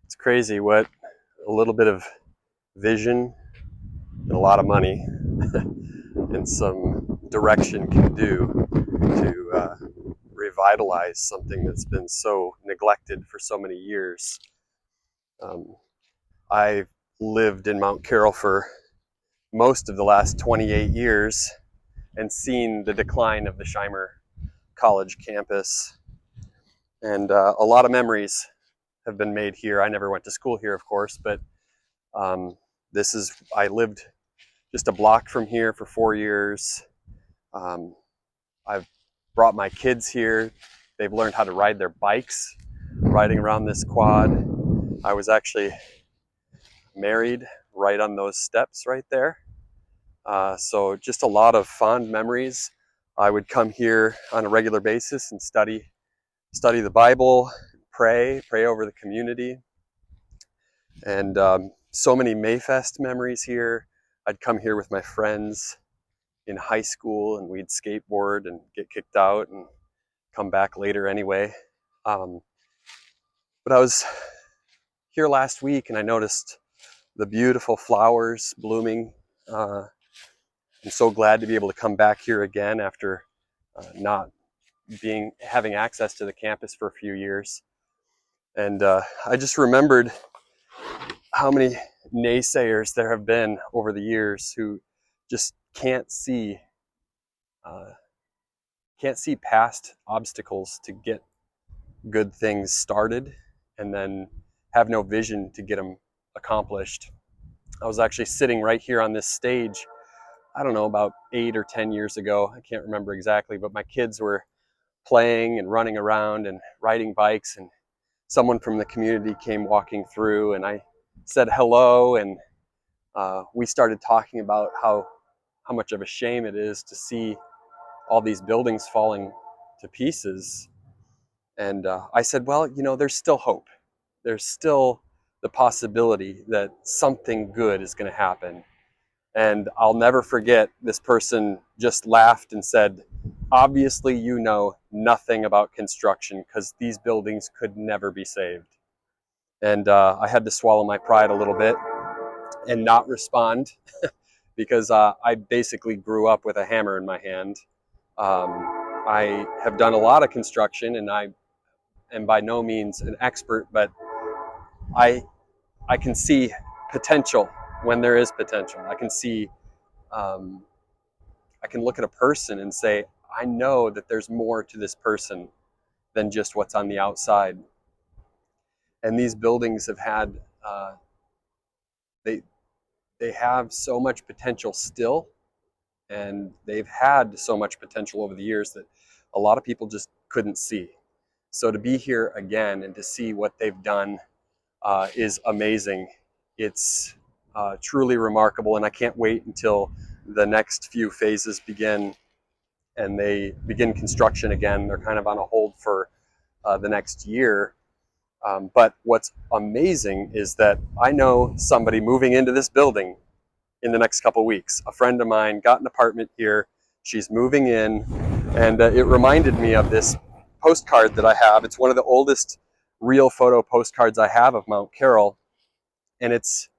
It's crazy what a little bit of vision and a lot of money and some direction can do to revitalize something that's been so neglected for so many years. Um, I lived in Mount Carroll for most of the last 28 years and seen the decline of the Shimer College campus. And a lot of memories have been made here. I never went to school here, of course, but um, I lived just a block from here for 4 years. I've brought my kids here. They've learned how to ride their bikes, riding around this quad. I was actually married right on those steps right there. So just a lot of fond memories. I would come here on a regular basis and study the Bible, pray over the community, and so many Mayfest memories here. I'd come here with my friends in high school, and we'd skateboard and get kicked out and come back later anyway. But I was here last week, and I noticed the beautiful flowers blooming. I'm so glad to be able to come back here again after not having access to the campus for a few years. And I just remembered how many naysayers there have been over the years who just can't see past obstacles to get good things started, and then have no vision to get them accomplished. I was actually sitting right here on this stage, I don't know, about 8 or 10 years ago. I can't remember exactly, but my kids were playing and running around and riding bikes, and someone from the community came walking through, and I said hello, and we started talking about how much of a shame it is to see all these buildings falling to pieces. And I said, well, there's still hope. There's still the possibility that something good is going to happen. And I'll never forget, this person just laughed and said, obviously you know nothing about construction, because these buildings could never be saved. And I had to swallow my pride a little bit and not respond because I basically grew up with a hammer in my hand. I have done a lot of construction, and I am by no means an expert, but I can see potential when there is potential. I can see, I can look at a person and say, I know that there's more to this person than just what's on the outside. And these buildings have had, they have so much potential still, and they've had so much potential over the years that a lot of people just couldn't see. So to be here again and to see what they've done is amazing. It's truly remarkable, and I can't wait until the next few phases begin and they begin construction again. They're kind of on a hold for the next year. But what's amazing is that I know somebody moving into this building in the next couple weeks. A friend of mine got an apartment here. She's moving in, and it reminded me of this postcard that I have. It's one of the oldest real photo postcards I have of Mount Carroll, and it's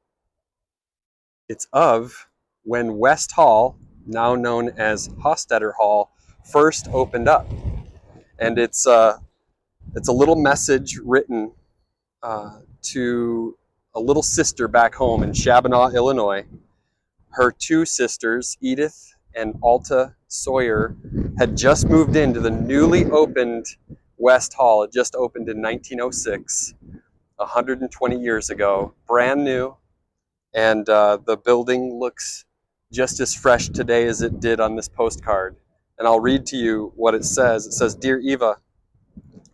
of when West Hall, now known as Hostetter Hall, first opened up. And it's a little message written to a little sister back home in Shabbona, Illinois. Her two sisters, Edith and Alta Sawyer, had just moved into the newly opened West Hall. It just opened in 1906, 120 years ago, brand new. And the building looks just as fresh today as it did on this postcard. And I'll read to you what it says. It says, "Dear Eva,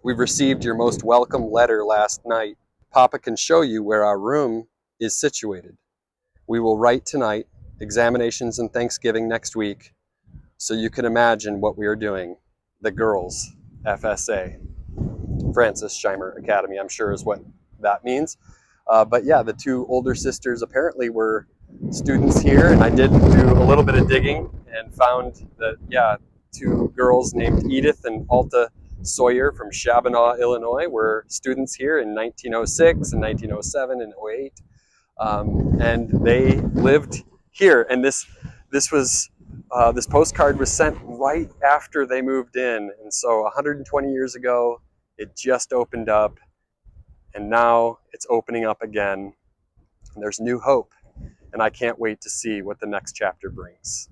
we've received your most welcome letter last night. Papa can show you where our room is situated. We will write tonight, examinations and Thanksgiving next week, so you can imagine what we are doing. The girls, FSA. Francis Shimer Academy, I'm sure is what that means. But yeah, the two older sisters apparently were students here, and I did do a little bit of digging and found that, yeah, two girls named Edith and Alta Sawyer from Shabana, Illinois, were students here in 1906 and 1907 and '08. And they lived here. And this postcard was sent right after they moved in. And so 120 years ago, it just opened up, and now it's opening up again. And there's new hope, and I can't wait to see what the next chapter brings.